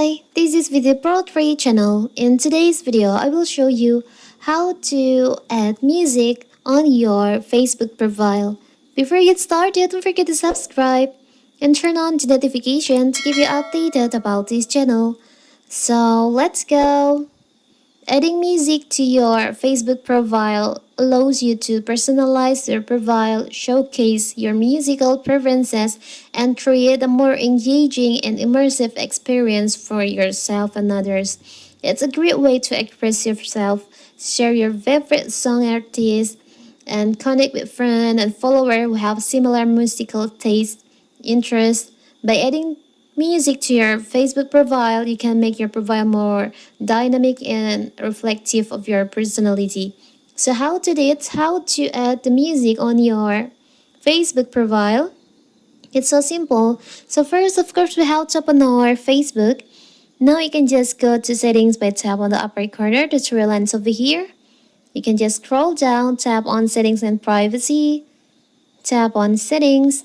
Hi, this is Video Pro 3 channel. In today's video, I will show you how to add music on your Facebook profile. Before you get started, don't forget to subscribe and turn on the notification to keep you updated about this channel. So let's go! Adding music to your Facebook profile allows you to personalize your profile, showcase your musical preferences, and create a more engaging and immersive experience for yourself and others. It's a great way to express yourself, share your favorite song artists, and connect with friends and followers who have similar musical tastes, interests. By adding music to your Facebook profile, you can make your profile more dynamic and reflective of your personality. So how to do it? How to add the music on your Facebook profile? It's so simple. So first, of course, we have to open our Facebook. Now you can just go to settings by tap on the upper corner, the three lines over here. You can just scroll down, tap on settings and privacy, tap on settings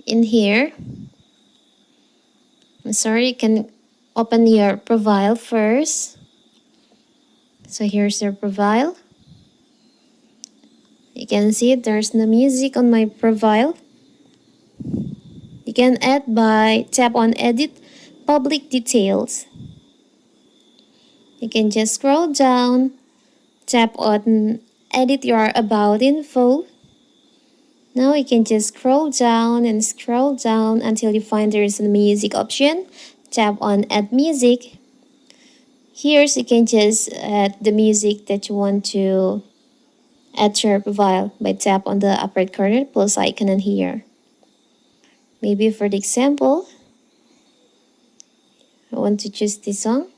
in here. I'm sorry, you can open your profile first. So here's your profile. You can see there's no music on my profile. You can add by tap on edit public details. You can just scroll down, tap on edit your about info. Now you can just scroll down until you find there is a music option. Tap on add music. Here you can just add the music that you want to add to your profile by tap on the upper corner plus icon in here. Maybe for the example, I want to choose this song.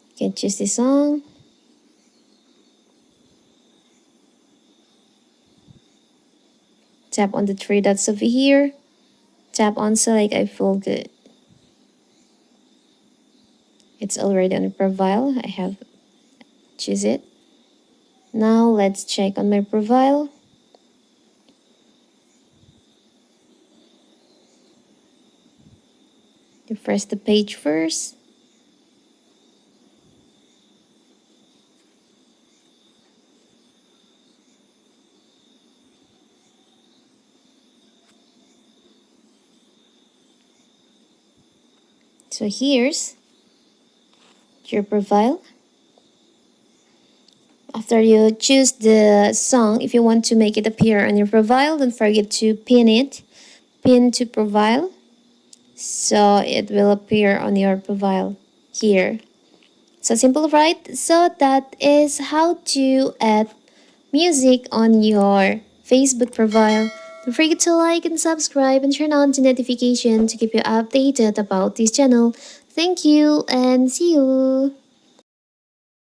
You can choose this song. Tap on the three dots over here. Tap on select I feel good. It's already on the profile. I have choose it. Now let's check on my profile. Refresh the page first. So here's your profile. After you choose the song, if you want to make it appear on your profile, don't forget to pin it. Pin to profile. So it will appear on your profile here. So simple, right? So that is how to add music on your Facebook profile. Don't forget to like and subscribe and turn on the notification to keep you updated about this channel. Thank you and see you!